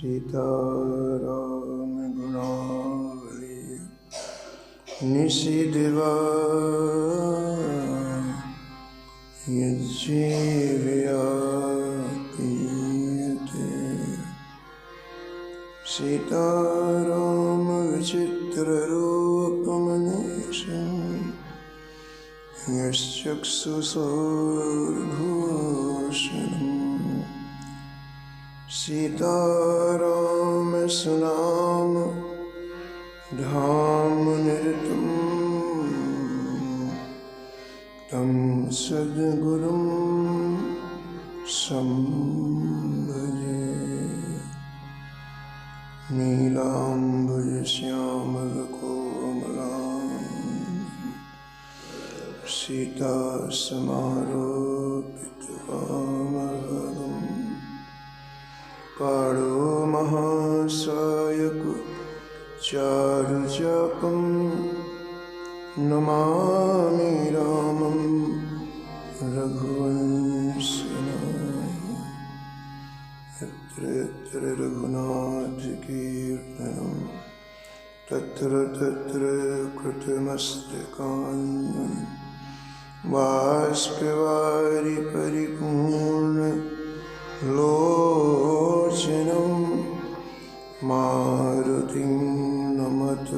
सीताराम गुणावली निशिदिवा यज्जीव्यापीयते सीताराम विचित्ररूपमनीषम् यश्चक्षुषोर्भूषणम् सीताराम सुनाम धामनिरतं तं सद्गुरुं संभजे नीलाम्बुजश्यामलकोमलां सीतासमारोपितवामहम् पाणो महासायक चारुचापं नमामि रामं रघुवंशनाथं यत्र यत्र रघुनाथकीर्तनं तत्र तत्र कृतमस्तकाञ्जलिं बाष्पवारि परिपूर्ण लोचनं मारुतिं नमत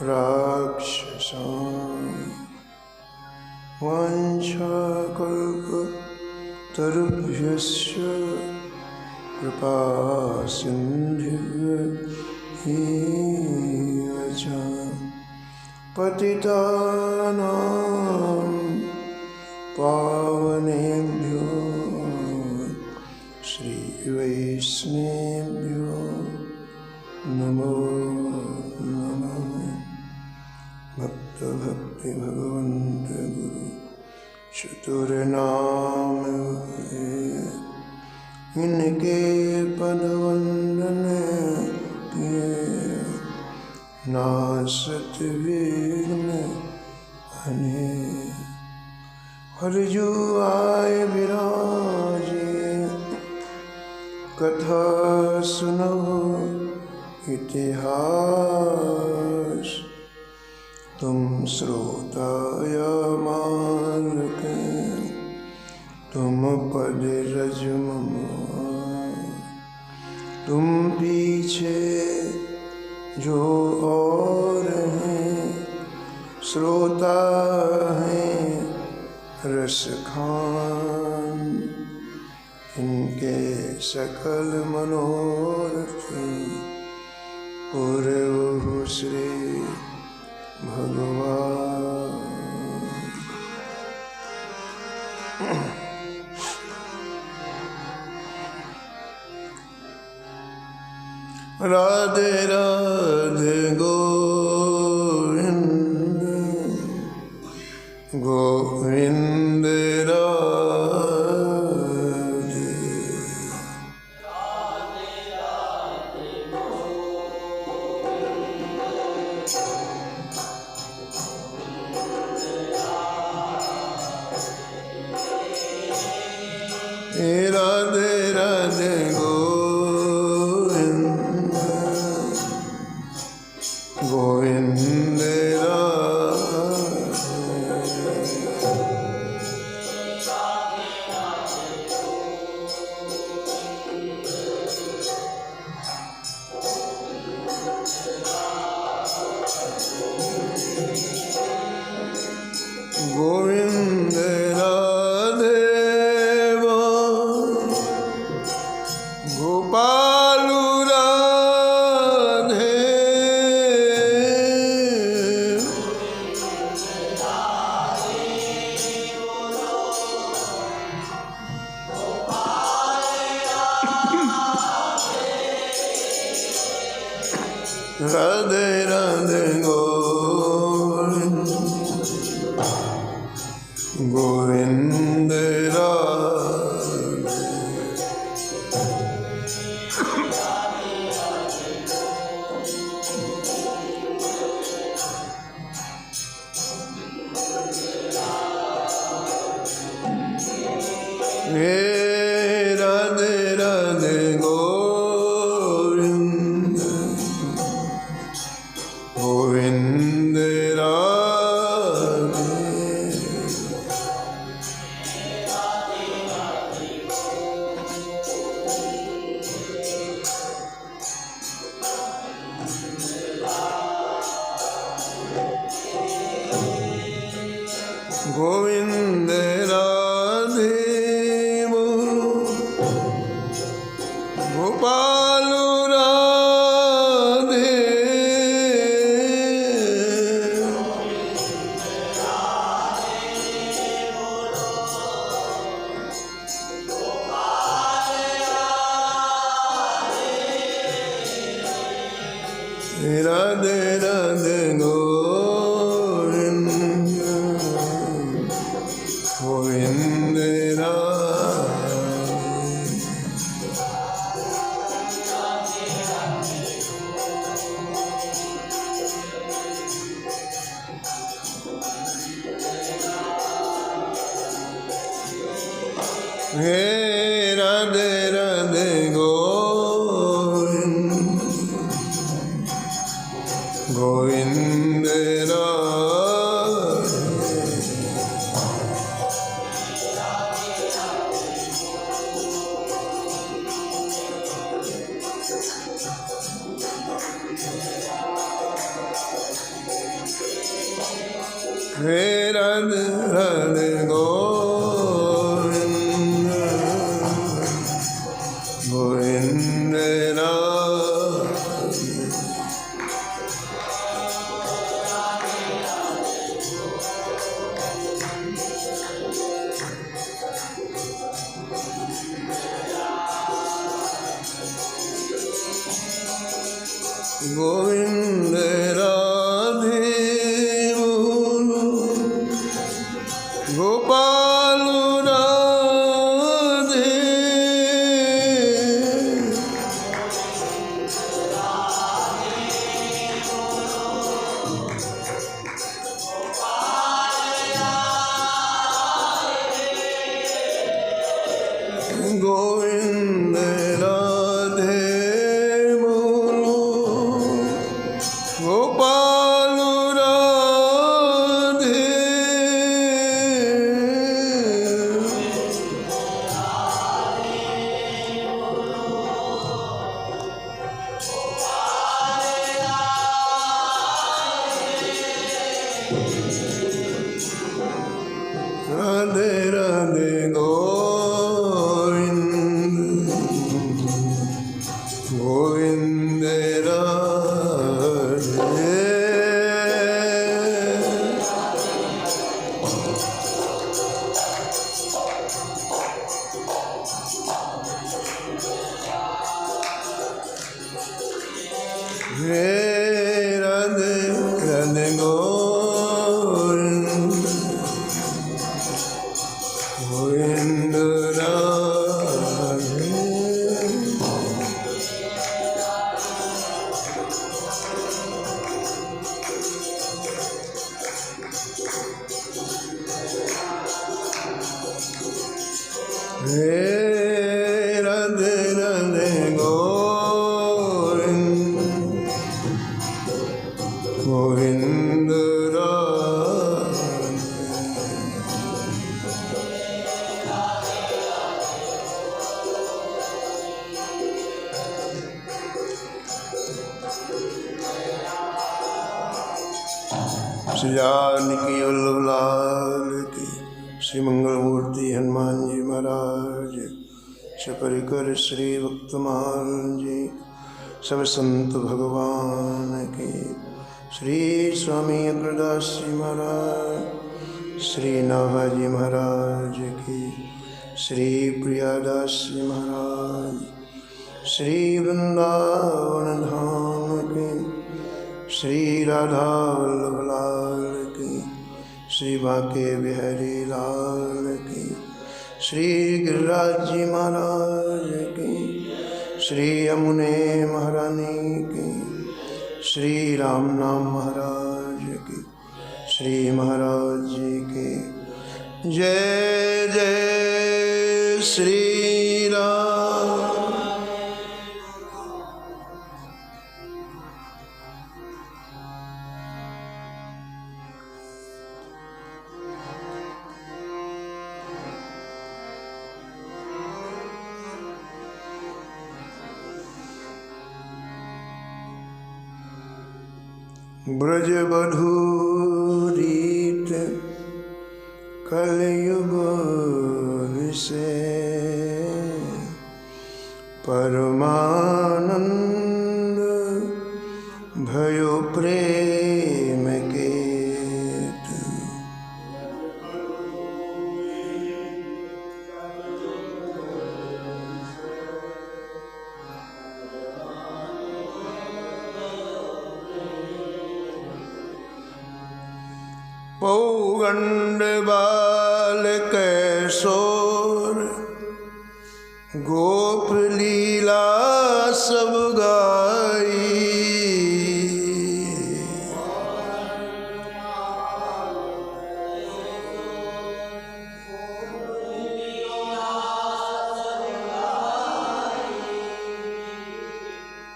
राक्षसान् वाञ्छाकल्पतरुभ्यश्च कृपासिन्धुभ्यः च पतितानां पावनेभ्यो श्री वैष्णवेभ्यो नमो नमः। भक्त भक्ति भगवंत गुरु चतुर्नाम इनके पद वंदन के नासत विघ्न हने हरजु आय विराजे कथा सुनो इतिहास तुम श्रोता या मानक तुम पद रजमम तुम पीछे जो और हैं श्रोता हैं रस खान इनके सकल मनोरथ पूरे श्री भगवान। राधे राधे गोविंद गोविंद राधे राधे गोविंद गोविंद गोविंद गोपालु राधे राधे राधे गोविंद गोविंद राधे राधे गोविंद गोपाल राधे राधे राधे गोविंद गोविंद हे राधे राधे गोविंद गोविंद हे राधे राधे गोविंद गोविंद गोविंद राधे बोलो गोपाल राधे गोविंद राधे बोलो गोपाल राधे राधे राधे गोविंद गोविंद राधे हे राधे राधे गोविंद गोविंद राधे हे राधे राधे गोविंद गोविंद श्री जानकी वल्लभ लाल की श्री मंगल मूर्ति हनुमान जी महाराज सपरिकर श्री भक्तमाल जी सब संत भगवान की श्री स्वामी अग्रदास जी महाराज श्री नाभाजी महाराज की श्री प्रियादास जी महाराज श्री वृंदावन धाम की श्री राधा वल्लभ लाल की श्री बांके बिहारी लाल की श्री गिरिराज जी महाराज की श्री यमुने महारानी की श्री राम नाम महाराज की श्री महाराज जी की जय जय श्री राम। ब्रज बधूरीत कलयुग विषय परमानंद भयो प्रेम केत। पौगंड बाल कैशोर गोप लीला सब गाई।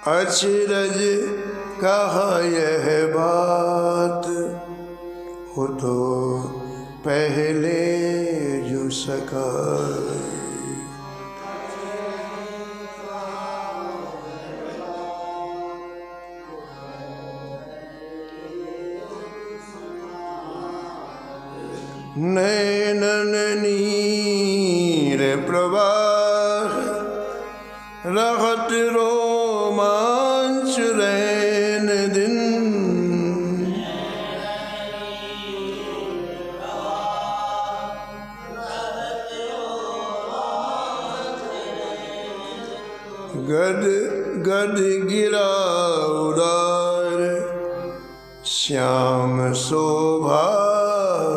अचरज कहा यह बात हो तो पहले जो सका। नैनन नीर प्रवाह रहत रोमांच रैन दिन। गद गद गिरा उदार श्याम शोभा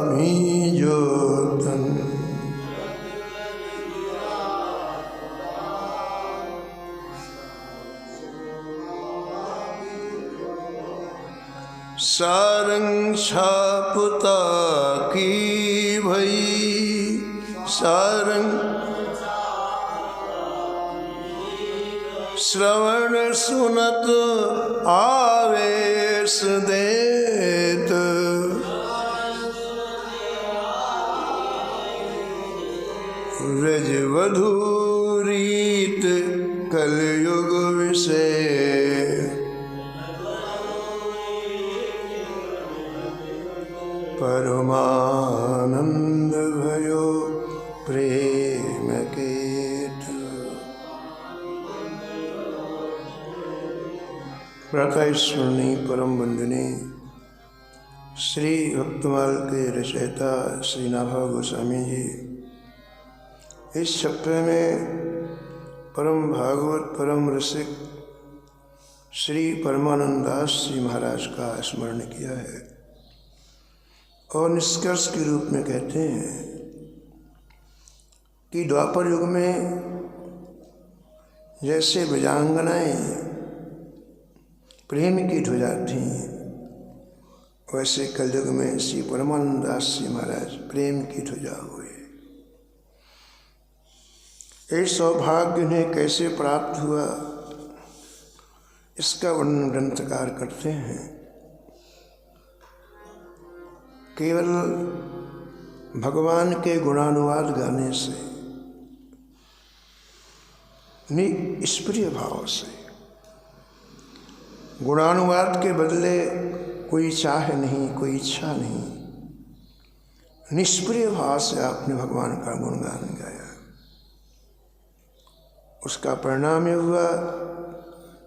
मी जोतन। सारंग छापता की भई सारंग श्रवण सुनत आवेश देत। रजवधू रीत कलयुग विषय परमानंद भयो प्रेम केत। प्रातःस्मरणी परम वंदनीय श्री भक्तमाल के रचयिता श्री नाभा गोस्वामी जी इस छप्पे में परम भागवत परम रसिक श्री परमानंद दास जी महाराज का स्मरण किया है और निष्कर्ष के रूप में कहते हैं कि द्वापर युग में जैसे ब्रजांगनाएं प्रेम की ध्वजा थीं वैसे कलयुग में श्री परमानंद दास जी महाराज प्रेम की ध्वजा हुए। ये सौभाग्य उन्हें कैसे प्राप्त हुआ इसका वर्णन ग्रंथकार करते हैं। केवल भगवान के गुणानुवाद गाने से निष्प्रिय भाव से, गुणानुवाद के बदले कोई चाह नहीं, कोई इच्छा नहीं, निष्प्रिय भाव से आपने भगवान का गुणगान गाया। उसका परिणाम यह हुआ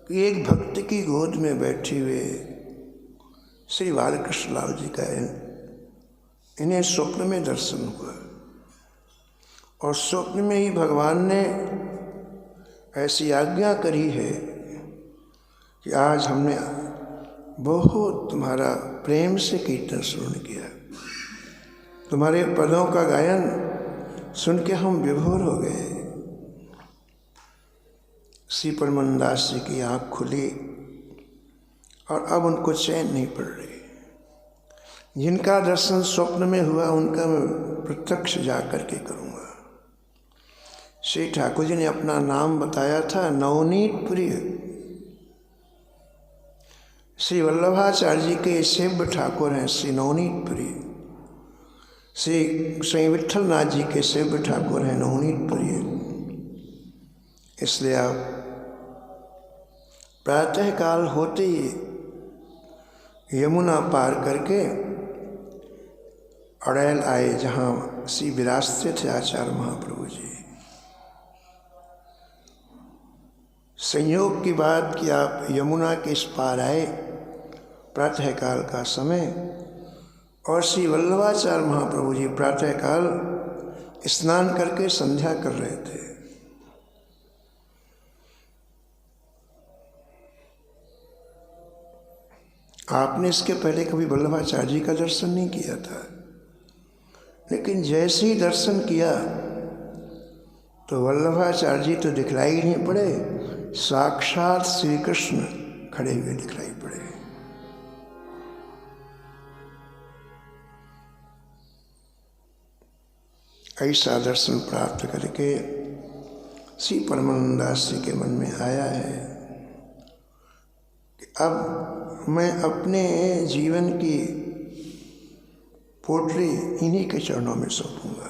कि एक भक्त की गोद में बैठे हुए श्री बालकृष्ण लाल जी का इन्हें स्वप्न में दर्शन हुआ और स्वप्न में ही भगवान ने ऐसी आज्ञा करी है कि आज हमने बहुत तुम्हारा प्रेम से कीर्तन श्रवण किया, तुम्हारे पदों का गायन सुन के हम विभोर हो गए। श्री परमानंद दास जी की आँख खुली और अब उनको चैन नहीं पड़ रही। जिनका दर्शन स्वप्न में हुआ उनका मैं प्रत्यक्ष जा कर के करूँगा। श्री ठाकुर जी ने अपना नाम बताया था नवनीत प्रिय। श्री वल्लभाचार्य जी के सेव्य ठाकुर हैं श्री नवनीत प्रिय। श्री विट्ठल नाथ जी के सेव्य ठाकुर हैं नवनीत प्रिय। इसलिए आप प्रातःकाल होते ही यमुना पार करके अड़ैल आए जहाँ श्री विराजते थे आचार्य महाप्रभु जी। संयोग की बात कि आप यमुना के इस पार आए प्रातःकाल का समय, और श्री वल्लभाचार्य महाप्रभु जी प्रातःकाल स्नान करके संध्या कर रहे थे। आपने इसके पहले कभी वल्लभाचार्य जी का दर्शन नहीं किया था, लेकिन जैसे ही दर्शन किया तो वल्लभाचार्य जी तो दिखलाई नहीं पड़े, साक्षात श्री कृष्ण खड़े हुए दिखलाई पड़े। ऐसा दर्शन प्राप्त करके श्री परमानंदास जी के मन में आया है कि अब मैं अपने जीवन की पोटली इन्हीं के चरणों में सौंपूंगा,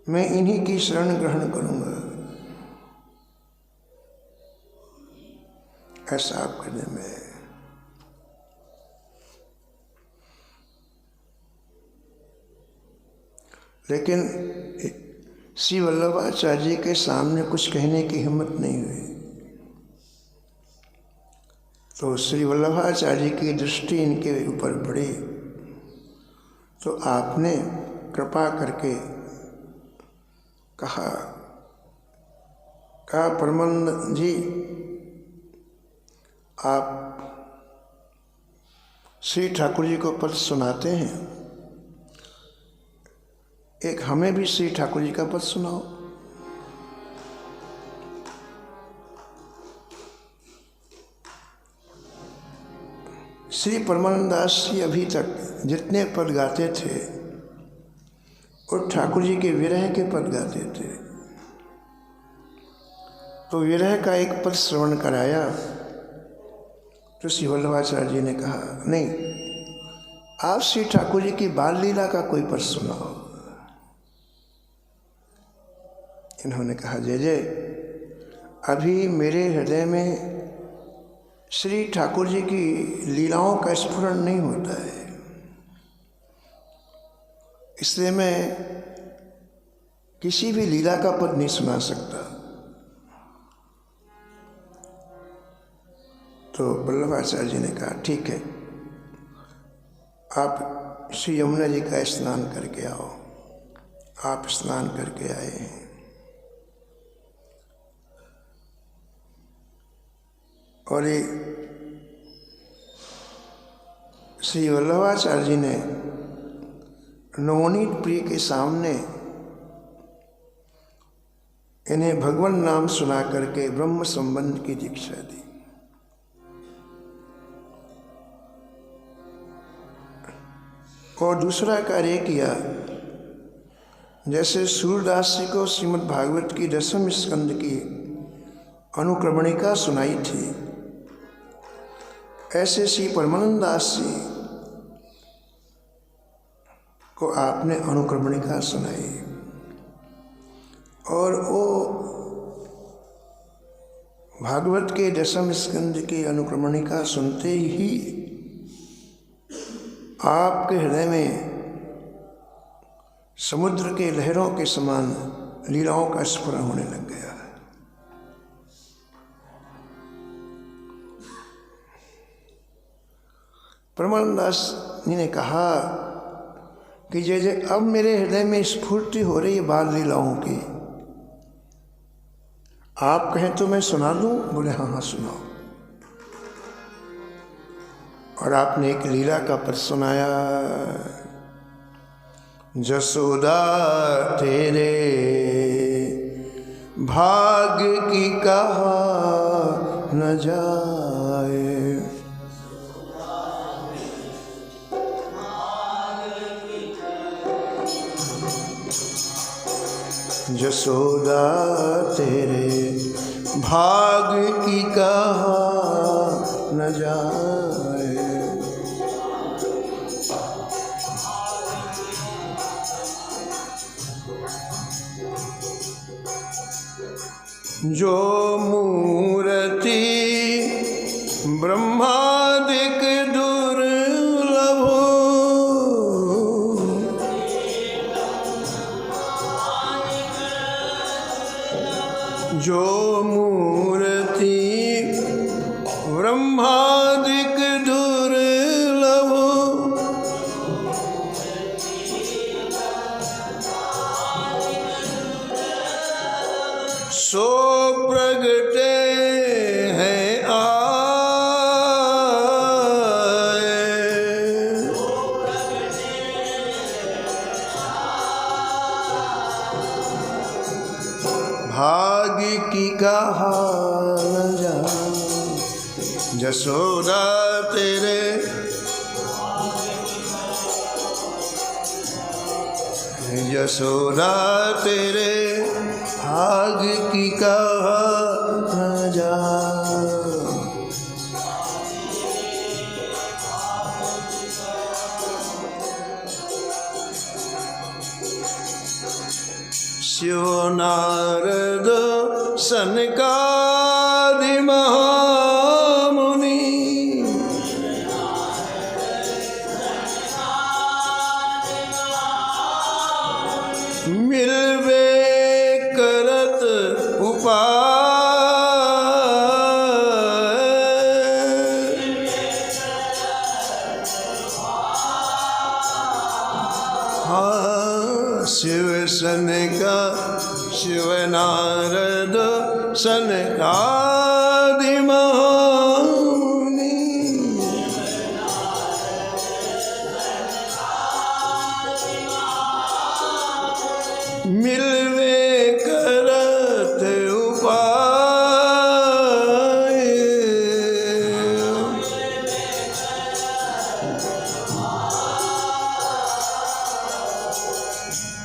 मैं इन्हीं की शरण ग्रहण करूंगा। ऐसा आप करने में लेकिन श्री वल्लभाचार्य जी के सामने कुछ कहने की हिम्मत नहीं हुई। तो श्री वल्लभाचार्य जी की दृष्टि इनके ऊपर पड़ी, तो आपने कृपा करके कहा परमानंद जी, आप श्री ठाकुर जी को पद सुनाते हैं, एक हमें भी श्री ठाकुर जी का पद सुनाओ। श्री परमानंदास जी अभी तक जितने पद गाते थे और ठाकुर जी के विरह के पद गाते थे, तो विरह का एक पद श्रवण कराया तो श्री वल्लभाचार्य जी ने कहा, नहीं, आप श्री ठाकुर जी की बाल लीला का कोई पद सुनाओ। इन्होंने कहा, जय जय, अभी मेरे हृदय में श्री ठाकुर जी की लीलाओं का स्फुरण नहीं होता है, इसलिए मैं किसी भी लीला का पद नहीं सुना सकता। तो वल्लभाचार्य जी ने कहा, ठीक है, आप श्री यमुना जी का स्नान करके आओ। आप स्नान करके आए हैं। और ये श्री वल्लभाचार्य जी ने नवनीत प्रिय के सामने इन्हें भगवान नाम सुना करके ब्रह्म संबंध की दीक्षा दी। और दूसरा कार्य किया, जैसे सूरदास जी को श्रीमद् भागवत की 10वें स्कंद की अनुक्रमणिका सुनाई थी, ऐसे श्री परमानंदास जी को आपने अनुक्रमणिका सुनाई। और वो भागवत के 10वें स्कंद की अनुक्रमणिका सुनते ही आपके हृदय में समुद्र के लहरों के समान लीलाओं का स्फुरण होने लग गया। परमानंदास जी ने कहा कि जैसे अब मेरे हृदय में स्फूर्ति हो रही है बाल लीलाओं की, आप कहें तो मैं सुना दूं? बोले हाँ हाँ सुनाओ। और आपने एक लीला का पद सुनाया, जसोदा तेरे भाग्य की कहा न जाए, जसोदा तेरे भाग्य की कहा न जाए, जो मूर्ति ब्रह्मादिक दुर्लभ, जो जसोदा तेरे यशोदा तेरे भाग की कहा न जा। शिव नारद सनकादि महामुनि मिलवे करत उपाय। हाँ शिव सनका शिव नारद सनकादि महामुनि मिलवे करत उपाय।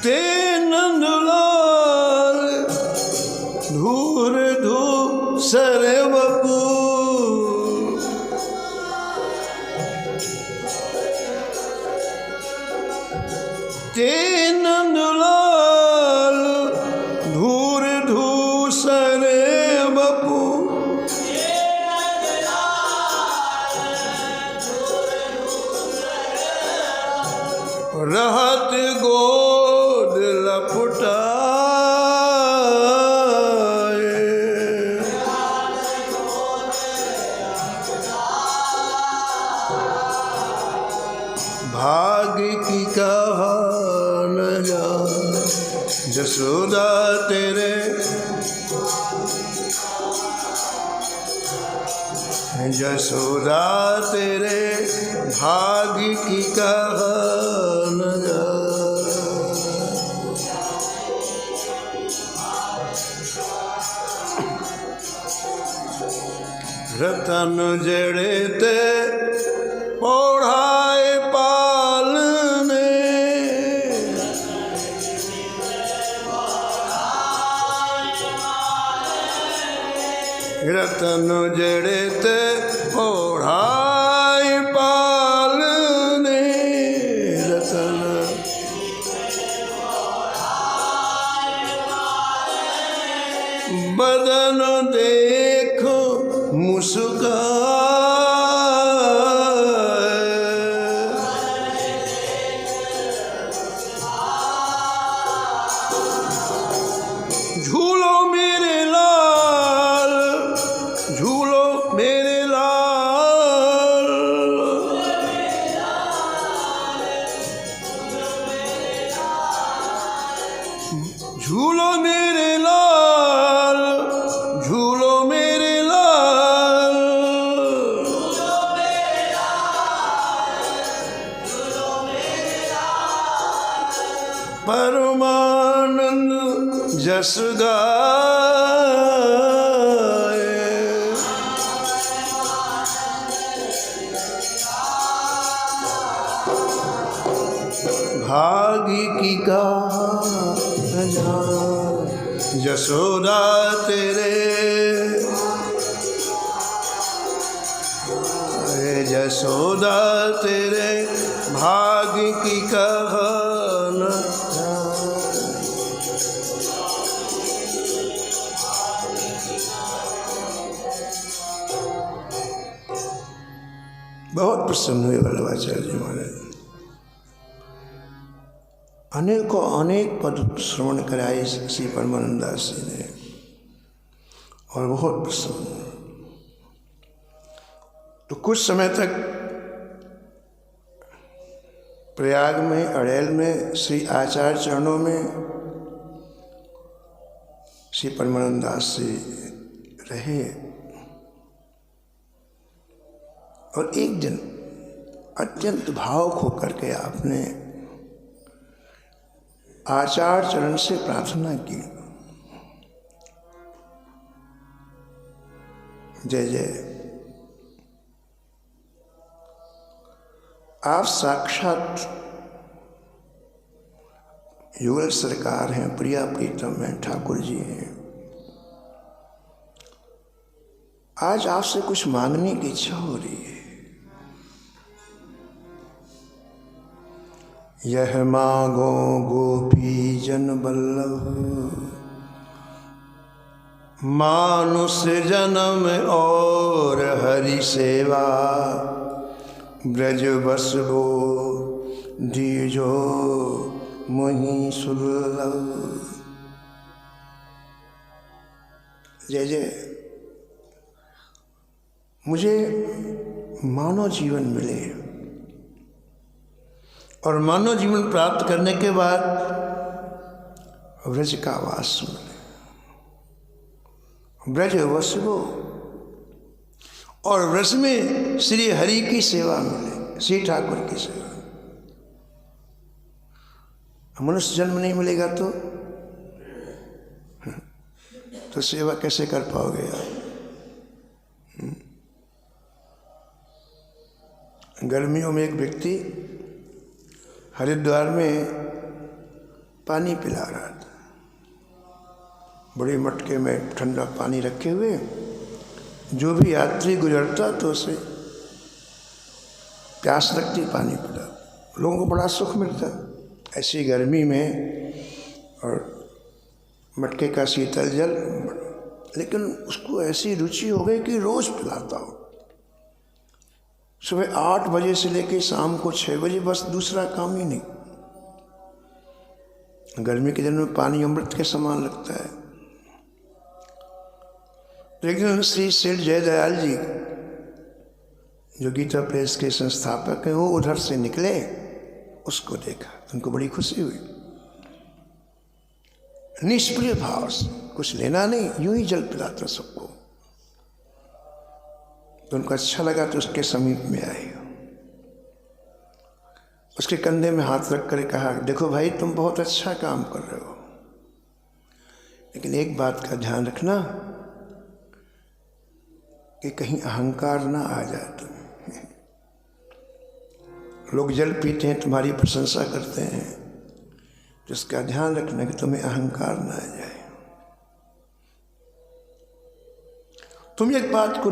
ते नंदलाल धूर धूसर बपू ते नंदलाल धूर धूसर बपू रहत गोद लपटाए। भाग की कहा न जा। जसोदा तेरे यशोदा तेरे भाग की कहा न जा। रतन जड़े ते पौढ़ाए पालने रतन जड़े ते पौढ़ाए पालने। रतन बदन देखो मुस्काए। झूलो मेरे लाल झूलो मेरे लाल झूलो मेरे लाल झूलो मेरे लाल। परमानंद जस गाए। भागी की कहा न जा। यशोदा तेरे यशोदा तेरे भाग की कहा न जा। बहुत प्रसन्न हुए वल्लभाचार्य जी महाराज। अनेकों अनेक पद श्रवण कराए श्री परमानंदास जी ने और बहुत प्रसन्न। तो कुछ समय तक प्रयाग में अड़ेल में श्री आचार्य चरणों में श्री परमानंदास जी रहे। और एक दिन अत्यंत भावुक होकर के आपने आचार्य चरण से प्रार्थना की, जय जय आप साक्षात युगल सरकार हैं, प्रिया प्रीतम हैं, ठाकुर जी हैं। आज आपसे कुछ मांगने की इच्छा हो रही है। यह मांगो गोपी जन बल्लभ, मानुष जन्म और हरि सेवा, ब्रज बसबो दीजो मोहि सुलभ। जय जय। मुझे मानव जीवन मिले और मानव जीवन प्राप्त करने के बाद व्रज का वास मिले, ब्रज वसबो, और व्रज में श्री हरि की सेवा मिले, श्री ठाकुर की सेवा। मनुष्य जन्म नहीं मिलेगा तो सेवा कैसे कर पाओगे आप? गर्मियों में एक व्यक्ति हरिद्वार में पानी पिला रहा था, बड़े मटके में ठंडा पानी रखे हुए। जो भी यात्री गुजरता तो उसे प्यास लगती, पानी पिला, लोगों को बड़ा सुख मिलता ऐसी गर्मी में, और मटके का शीतल जल। लेकिन उसको ऐसी रुचि हो गई कि रोज पिलाता हो, सुबह 8 बजे से लेकर शाम को 6 बजे, बस दूसरा काम ही नहीं। गर्मी के दिन में पानी अमृत के समान लगता है। लेकिन श्री सेठ जयदयाल जी, जो गीता प्रेस के संस्थापक हैं, वो उधर से निकले, उसको देखा, उनको बड़ी खुशी हुई। निष्प्रिय भाव से, कुछ लेना नहीं, यूं ही जल पिलाता सबको। तो उनको अच्छा लगा, तो उसके समीप में आए, उसके कंधे में हाथ रख कर कहा, देखो भाई, तुम बहुत अच्छा काम कर रहे हो, लेकिन एक बात का ध्यान रखना कि कहीं अहंकार ना आ जाए तुम्हें। लोग जल पीते हैं, तुम्हारी प्रशंसा करते हैं, तो इसका ध्यान रखना कि तुम्हें अहंकार ना आ जाए। तुम एक बात को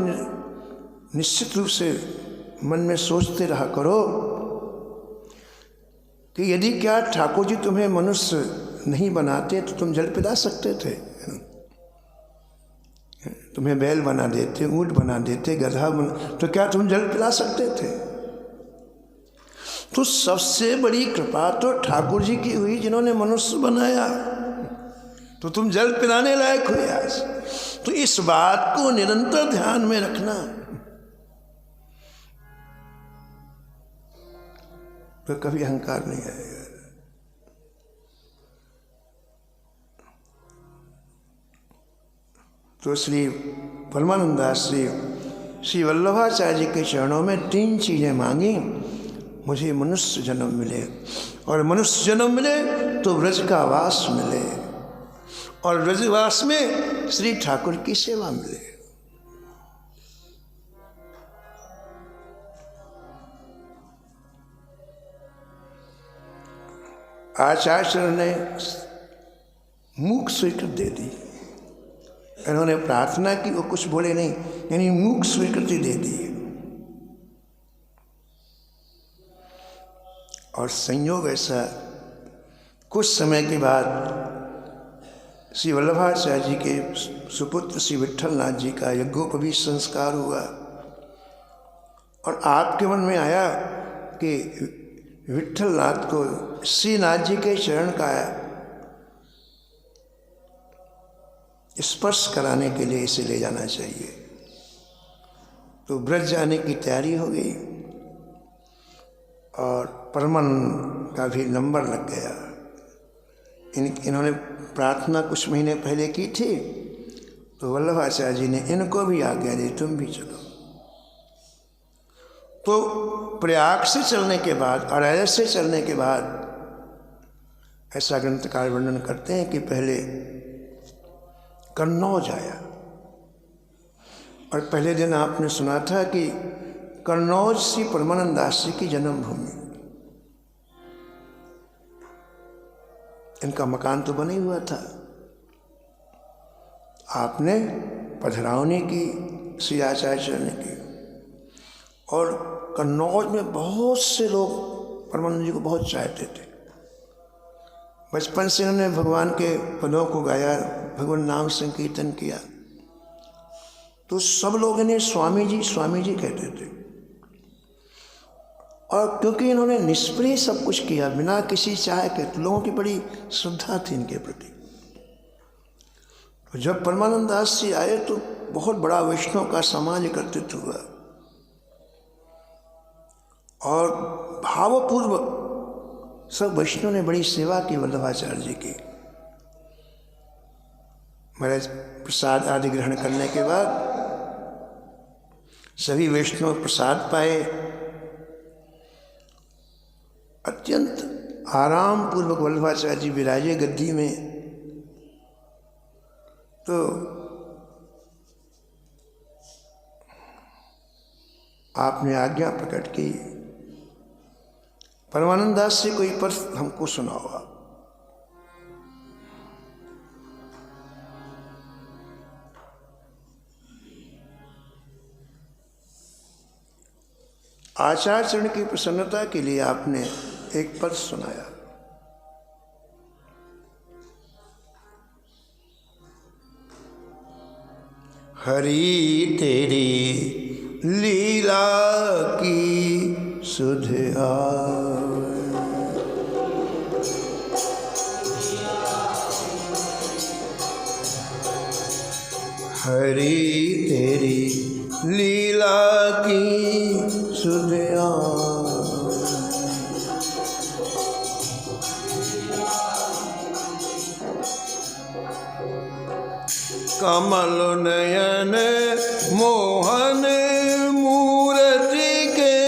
निश्चित रूप से मन में सोचते रहा करो कि यदि क्या ठाकुर जी तुम्हें मनुष्य नहीं बनाते तो तुम जल पिला सकते थे। तुम्हें बैल बना देते, ऊंट बना देते, गधा बना, तो क्या तुम जल पिला सकते थे? तो सबसे बड़ी कृपा तो ठाकुर जी की हुई जिन्होंने मनुष्य बनाया, तो तुम जल पिलाने लायक हुए आज। तो इस बात को निरंतर ध्यान में रखना, तो कभी अहंकार नहीं आएगा। तो श्री परमानंद दास श्री वल्लभाचार्य जी के चरणों में 3 चीजें मांगी। मुझे मनुष्य जन्म मिले, और मनुष्य जन्म मिले तो व्रज का वास मिले, और व्रजवास में श्री ठाकुर की सेवा मिले। आचार्य ने मूक स्वीकृति दे दी। इन्होंने प्रार्थना की, वो कुछ बोले नहीं, यानी मूक स्वीकृति दे दी। और संयोग ऐसा, कुछ समय के बाद श्री वल्लभाचार्य जी के सुपुत्र श्री विट्ठलनाथ जी का यज्ञोपवीत संस्कार हुआ, और आपके मन में आया कि विट्ठलनाथ को श्रीनाथ जी के चरण का स्पर्श कराने के लिए इसे ले जाना चाहिए। तो ब्रज जाने की तैयारी हो गई, और परमानंद का भी नंबर लग गया। इन्होंने प्रार्थना कुछ महीने पहले की थी, तो वल्लभाचार्य जी ने इनको भी आज्ञा दी, तुम भी चलो। तो प्रयाग से चलने के बाद, अरायर से चलने के बाद, ऐसा ग्रंथकार वर्णन करते हैं कि पहले कन्नौज आया। और पहले दिन आपने सुना था कि कन्नौज श्री परमानंद दास जी की जन्मभूमि। इनका मकान तो बना ही हुआ था। आपने पधरावनी की श्री आचार्य ने की, और कन्नौज में बहुत से लोग परमानंद जी को बहुत चाहते थे। बचपन से उन्होंने भगवान के पदों को गाया, भगवान नाम संकीर्तन किया, तो सब लोग इन्हें स्वामी जी कहते थे। और क्योंकि इन्होंने निष्प्रिय सब कुछ किया, बिना किसी चाह के, तो लोगों की बड़ी श्रद्धा थी इनके प्रति। तो जब परमानंद दास जी आए तो बहुत बड़ा वैष्णव का समाज एकत्रित हुआ, और भावपूर्वक सब वैष्णव ने बड़ी सेवा की वल्लभाचार्य जी की। महाराज प्रसाद आदि ग्रहण करने के बाद सभी वैष्णव प्रसाद पाए, अत्यंत आराम पूर्वक वल्लभाचार्य जी विराजे गद्दी में। तो आपने आज्ञा प्रकट की, परमानंद दास से कोई प्रश्न हमको सुनाओ। आचार्य चरण की प्रसन्नता के लिए आपने एक पद सुनाया। हरि तेरी लीला की सुध आवे, हरि तेरी लीला की सुध आवे, कमल नयन मोहन मूर्ति के,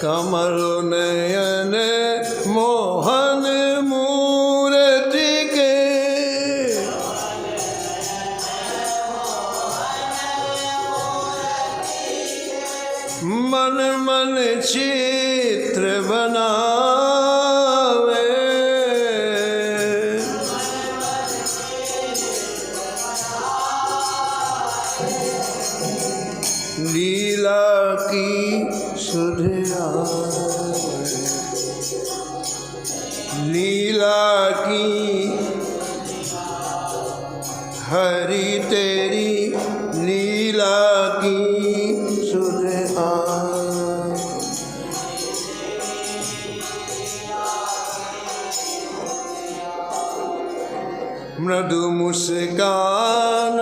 कमल नयन मोहन मूर्ति के, मन मन चित्र बनावे, लीला की सुध आवे, लीला की, हरि तेरी लीला की सुध आवे। मृदु मुस्कान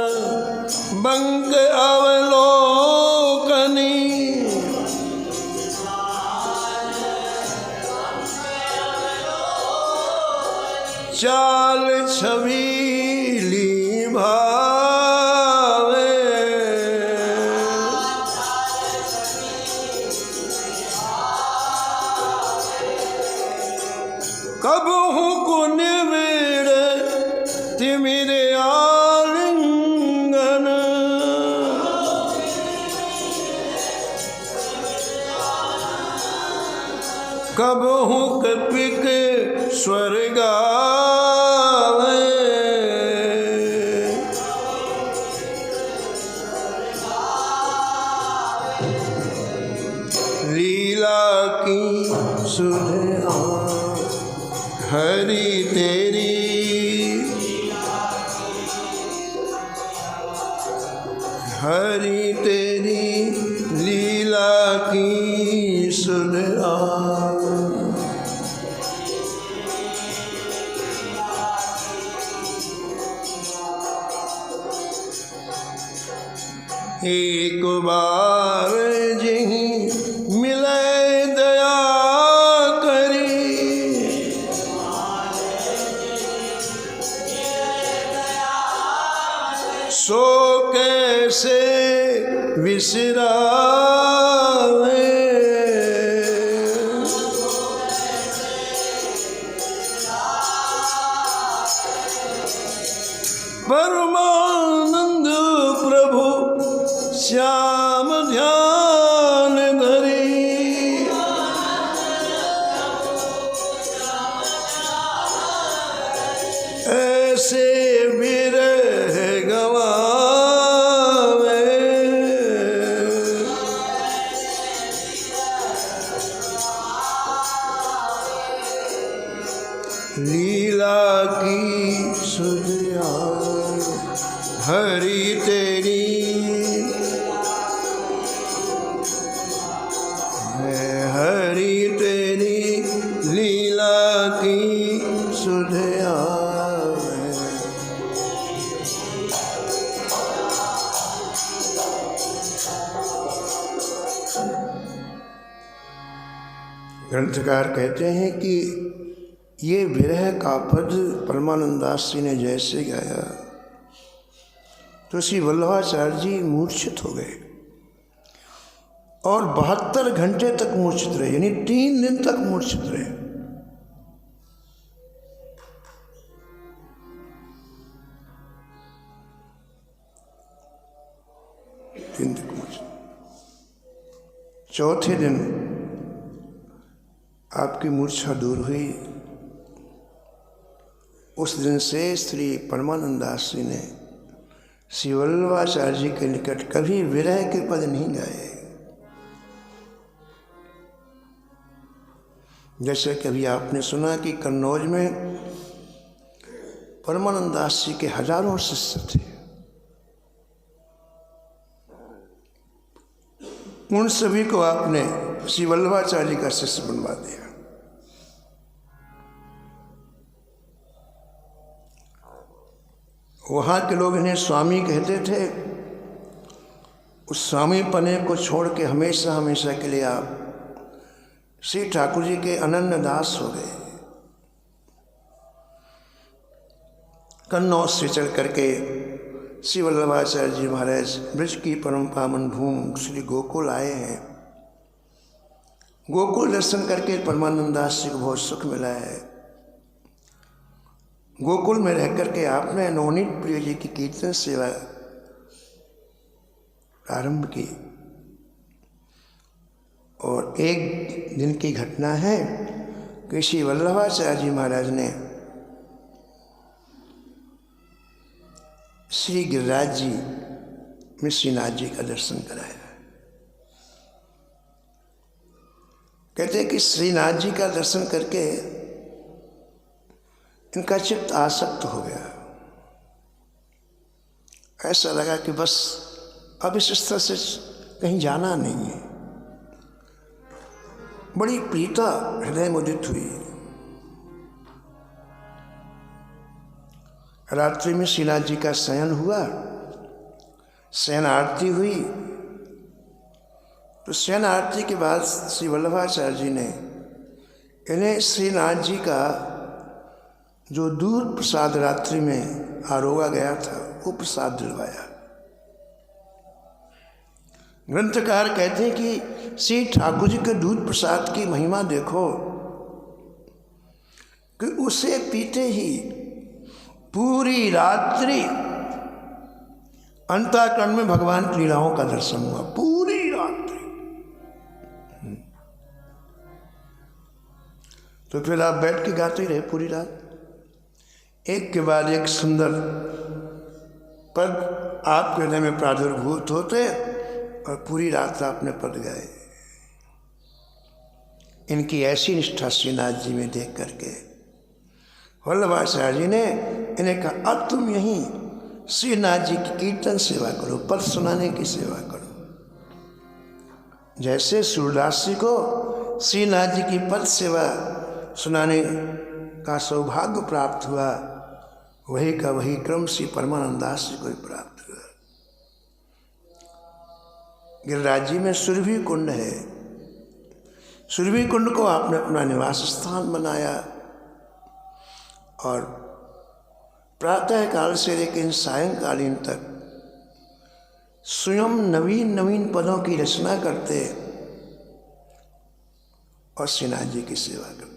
बंक अवलोकनी, चाल छबीली भावे, कबहु कुन मेरे तिमिरे आलिंगन, कबहु कपिक स्वर गावे, लीला की सुध आवे, हरि तेरी, हरि तेरी लीला की सुध आवे। एक बार जिहि मिले दया करी, सो कैसे विसरावे, परमानंद प्रभु श्याम ध्यान धरी, ऐसे विरह गवावे, लीला की सुधिया हरि तेरी, हरि तेरी लीला की सुधिया। ग्रंथकार कहते हैं कि ये विरह का पद परमानंदास जी ने जैसे गाया तो श्री वल्लभाचार्य जी मूर्छित हो गए और 72 घंटे तक मूर्छित रहे, यानी 3 दिन तक मूर्छित रहे। चौथे दिन आपकी मूर्छा दूर हुई। उस दिन से श्री परमानंदास जी ने श्री वल्लभाचार्य जी के निकट कभी विरह के पद नहीं गाए। जैसे कभी आपने सुना कि कन्नौज में परमानंदास जी के हजारों शिष्य थे, उन सभी को आपने श्री वल्लभाचार्य जी का शिष्य बनवा दिया। वहाँ के लोग इन्हें स्वामी कहते थे। उस स्वामी पने को छोड़ के हमेशा हमेशा के लिए आप श्री ठाकुर जी के अनन्य दास हो गए। कन्नौज से चल करके श्री वल्लभाचार्य जी महाराज ब्रज की परम पावन भूमि श्री गोकुल आए हैं। गोकुल दर्शन करके परमानंदास जी को बहुत सुख मिला है। गोकुल में रह करके आपने नवनीत प्रिय जी की कीर्तन सेवा प्रारंभ की। और एक दिन की घटना है कि श्री वल्लभाचार्य जी महाराज ने श्री गिरिराज जी में श्रीनाथ जी का दर्शन कराया। कहते हैं कि श्रीनाथ जी का दर्शन करके इनका चित्त आसक्त हो गया। ऐसा लगा कि बस अब इस स्तर से कहीं जाना नहीं है। बड़ी प्रीता हृदय मुदित हुई। रात्रि में श्रीनाथ जी का शयन हुआ, शयन आरती हुई। तो शयन आरती के बाद श्री वल्लभाचार्य जी ने इन्हें श्रीनाथ जी का जो दूध प्रसाद रात्रि में आरोगा गया था वो प्रसाद दिलवाया। ग्रंथकार कहते हैं कि श्री ठाकुर जी के दूध प्रसाद की महिमा देखो कि उसे पीते ही पूरी रात्रि अंतःकरण में भगवान की लीलाओं का दर्शन हुआ। पूरी रात्रि। तो फिर आप बैठ के गाते ही रहे पूरी रात। एक के बाद एक सुंदर पद आपके हृदय में प्रादुर्भूत होते और पूरी रात आपने पद गाए। इनकी ऐसी निष्ठा श्रीनाथ जी में देख करके वल्लभाचार्य जी ने इन्हें कहा, अब तुम यहीं श्रीनाथ जी की कीर्तन सेवा करो, पद सुनाने की सेवा करो। जैसे सूरदास जी को श्रीनाथ जी की पद सेवा सुनाने का सौभाग्य प्राप्त हुआ, वही का वही क्रम श्री परमानंदास जी को भी प्राप्त हुआ। गिरिराज जी में सुरभि कुंड है। सुरभि कुंड को आपने अपना निवास स्थान बनाया और प्रातः काल से लेकर सायंकालीन तक स्वयं नवीन नवीन पदों की रचना करते और श्रीनाथ जी की सेवा करते।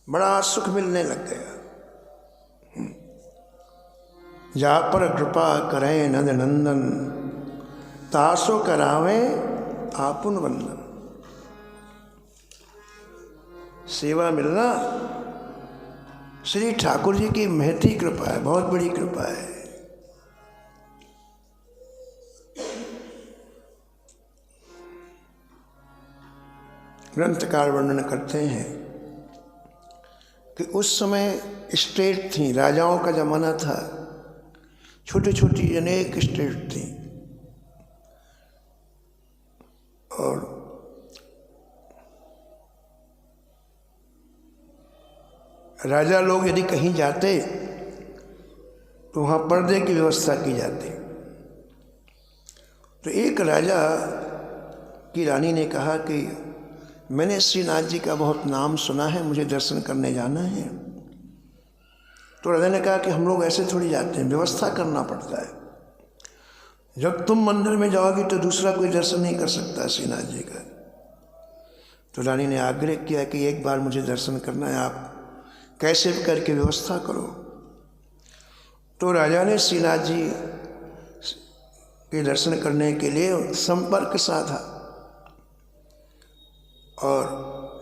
बड़ा सुख मिलने लग गया। जा पर कृपा करें नंद नंदन, तासो करावें आपुन वंदन। सेवा मिलना श्री ठाकुर जी की महती कृपा है, बहुत बड़ी कृपा है। ग्रंथकार वर्णन करते हैं कि उस समय स्टेट थी, राजाओं का जमाना था, छोटी छोटी अनेक स्टेट थी, और राजा लोग यदि कहीं जाते तो वहाँ पर्दे की व्यवस्था की जाती। तो एक राजा की रानी ने कहा कि मैंने श्रीनाथ जी का बहुत नाम सुना है, मुझे दर्शन करने जाना है। तो राजा ने कहा कि हम लोग ऐसे थोड़ी जाते हैं, व्यवस्था करना पड़ता है। जब तुम मंदिर में जाओगी तो दूसरा कोई दर्शन नहीं कर सकता श्रीनाथ जी का। तो रानी ने आग्रह किया कि एक बार मुझे दर्शन करना है, आप कैसे करके व्यवस्था करो। तो राजा ने श्रीनाथ जी के दर्शन करने के लिए संपर्क साधा, और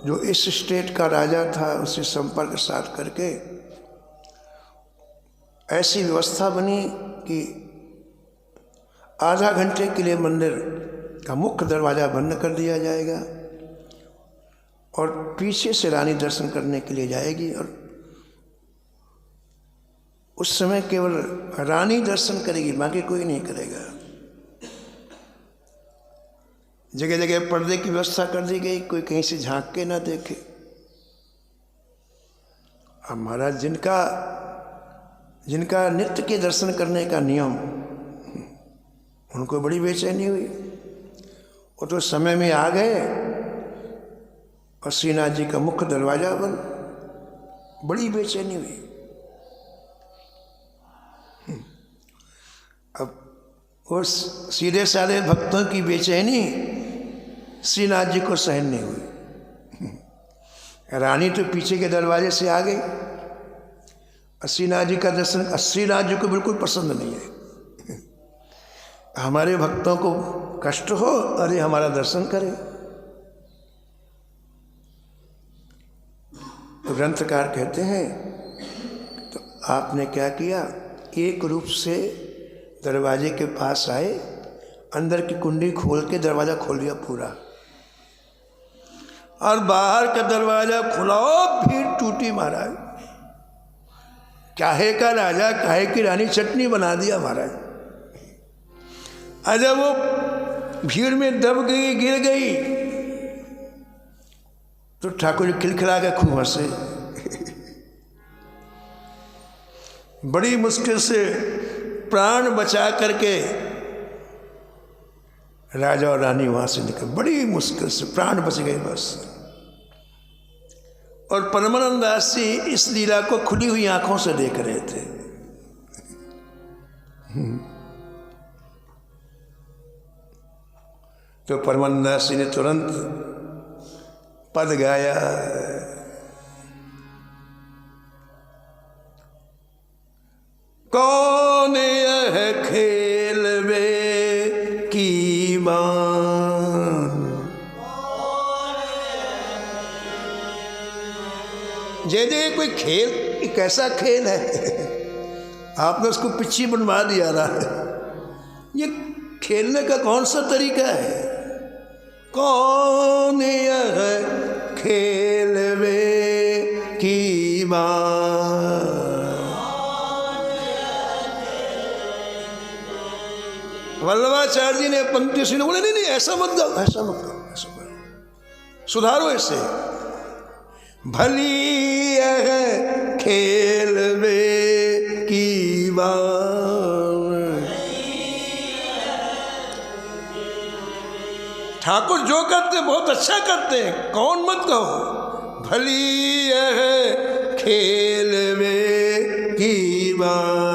जो इस स्टेट का राजा था उससे संपर्क साध करके ऐसी व्यवस्था बनी कि आधा घंटे के लिए मंदिर का मुख्य दरवाज़ा बंद कर दिया जाएगा और पीछे से रानी दर्शन करने के लिए जाएगी। और उस समय केवल रानी दर्शन करेगी, बाकी कोई नहीं करेगा। जगह जगह पर्दे की व्यवस्था कर दी गई, कोई कहीं से झांक के ना देखे। अब महाराज जिनका नित्य के दर्शन करने का नियम, उनको बड़ी बेचैनी हुई। वो तो समय में आ गए और श्रीनाथ जी का मुख्य दरवाजा बंद, बड़ी बेचैनी हुई। अब वो सीधे साधे भक्तों की बेचैनी श्रीनाथ जी को सहन नहीं हुई। रानी तो पीछे के दरवाजे से आ गई, श्रीनाथ जी का दर्शन श्रीनाथ जी को बिल्कुल पसंद नहीं है। हमारे भक्तों को कष्ट हो, अरे हमारा दर्शन करे। तो ग्रंथकार कहते हैं तो आपने क्या किया, एक रूप से दरवाजे के पास आए, अंदर की कुंडी खोल के दरवाजा खोल दिया पूरा, और बाहर का दरवाजा खुलाओ, भीड़ टूटी महाराज। काहे का राजा काहे की रानी चटनी बना दिया महाराज। जब वो भीड़ में दब गई, गिर गई, तो ठाकुर जी खिलखिला के खूब हंसे। बड़ी मुश्किल से प्राण बचा करके राजा और रानी वहां से निकल, बड़ी मुश्किल से प्राण बच गए बस। और परमानंद दास जी इस लीला को खुली हुई आंखों से देख रहे थे। तो परमानंद दास जी ने तुरंत पद गाया, कौन यह खेल वे की मान, जैसे कोई खेल, एक ऐसा खेल है आपने उसको पिच्छी बनवा दिया रहा। ये खेलने का कौन सा तरीका है। कौन यह खेल वे की मान, वल्लभाचार्य जी ने पंक्ति सुनी, बोले नहीं ऐसा मत गाओ, ऐसा मत गाओ, ऐसा गाओ, सुधारो ऐसे। भली यह खेल वे की बान, ठाकुर जो करते बहुत अच्छा करते हैं, कौन मत कहो। भली यह खेल वे की बान,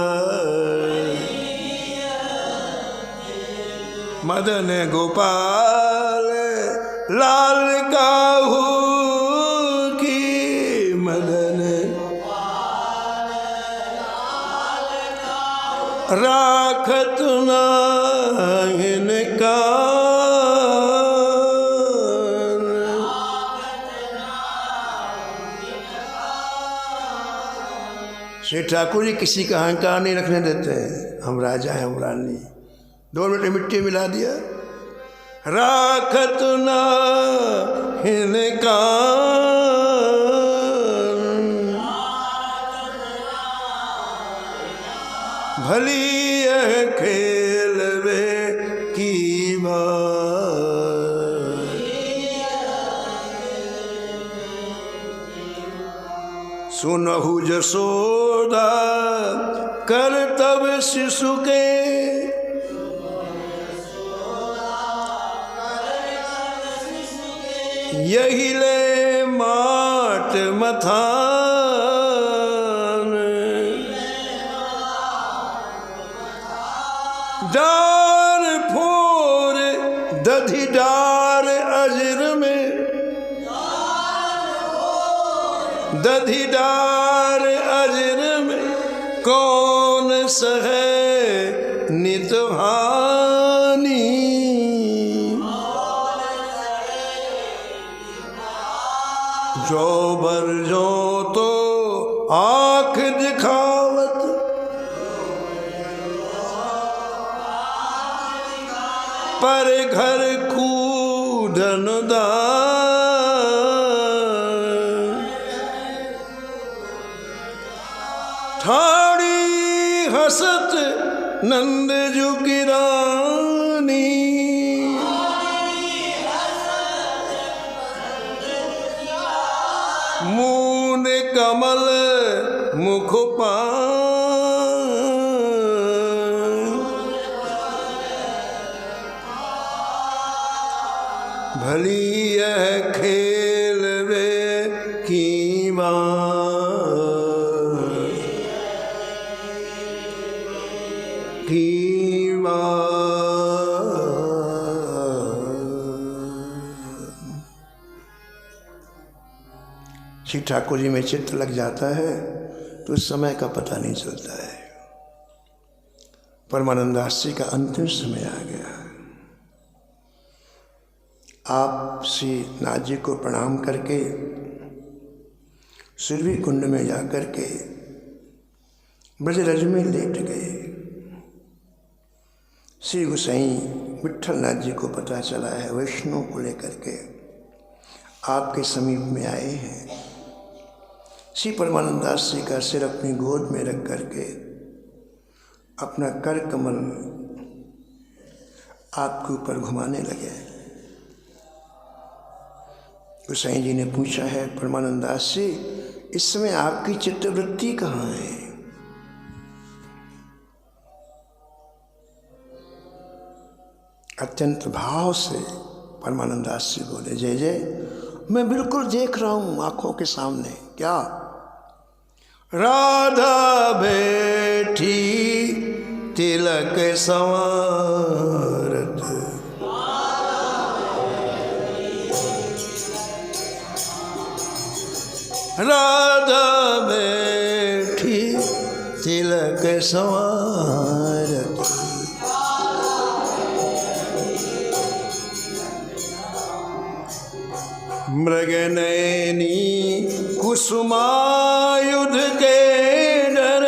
मदन गोपाल लाल काहू की, मदन राखत नाहिन कान। श्री ठाकुर जी किसी का अहंकार नहीं रखने देते हैं। हम राजा हैं, हम रानी। 2 मिनट मिट्टी मिला दिया। राखत नाहिन कान, भली यह खेल वे की बात। सुनहु जसोदा कर तब शिशु के, यही ले माट मथान। डार फोर दधि डार अजर में, दधि डार अजर में कौन सहे नित हानि। जो बर जो तो आँख दिखावत, पर घर कूधन दान। ठाड़ी हसत नंद जु की रानी, मून कमल मुख पान। भली यह खेल वे की बात, की श्री ठाकुर जी में चित्त लग जाता है तो समय का पता नहीं चलता है। परमानंदास जी का अंतिम समय आ गया। आप श्री नाथ जी को प्रणाम करके सुरभि कुंड में जाकर के ब्रजरज में लेट गए। श्री गोसाई विट्ठल नाथ जी को पता चला है वैष्णव को लेकर के आपके समीप में आए हैं। श्री परमानंदास जी का सिर अपनी गोद में रख करके अपना कर कमल आपके ऊपर घुमाने लगे। गोसाई जी ने पूछा है परमानंदास जी, इस समय आपकी चित्तवृत्ति कहाँ है? अत्यंत भाव से परमानंदास जी बोले, जय जय, मैं बिल्कुल देख रहा हूँ आंखों के सामने। क्या? राधा बैठी तिलक संवारत, राधा बैठी तिलक संवारत, मृगनयनी कुसुमायुध के डर,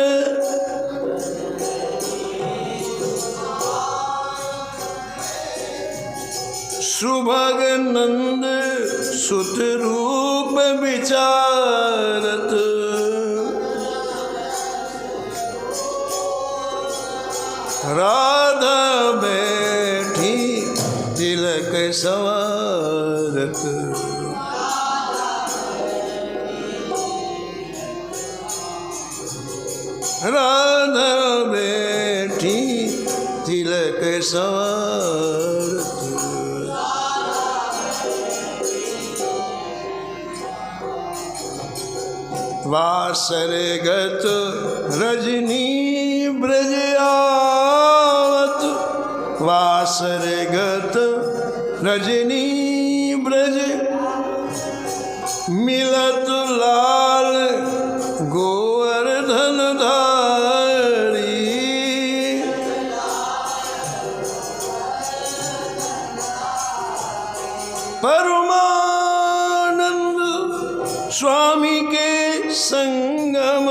सुभग नंद सुत रूप विचारत, राधा बैठी तिलक संवारत, राधा बैठी तिलक संवारत, वासरगत रजनी ब्रज आवत, वासरगत रजनी ब्रज मिलत लाल गोवर्धन धारी, संगम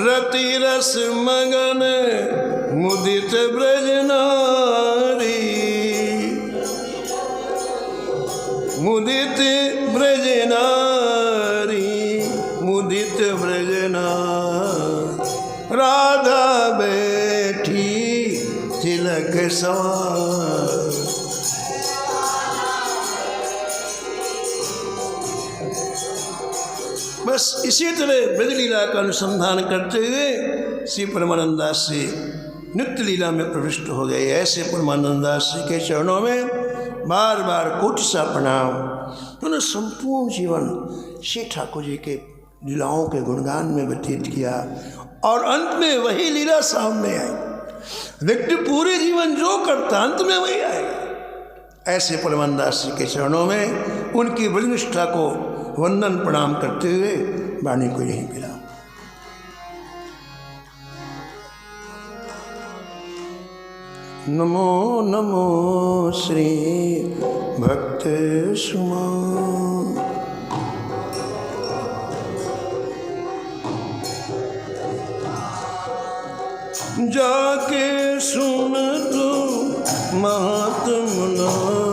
रति रस मगन मुदित ब्रज नारी मुदित ब्रज नारी मुदित ब्रज नारी राधा बैठी तिलक सवार। बस इसी तरह ब्रजलीला का अनुसंधान करते हुए श्री परमानंद दास जी नित्य लीला में प्रविष्ट हो गए। ऐसे परमानंद दास जी के चरणों में बार बार कोटि सा प्रणाम। उन्होंने संपूर्ण जीवन श्री ठाकुर जी के लीलाओं के गुणगान में व्यतीत किया और अंत में वही लीला सामने आई। व्यक्ति पूरे जीवन जो करता अंत में वही आएगा। ऐसे परमानंद दास जी के चरणों में उनकी ब्रजनिष्ठा को वंदन प्रणाम करते हुए वाणी को यही मिला। नमो नमो श्री भक्त सुमा जाके सुन तो महात्मा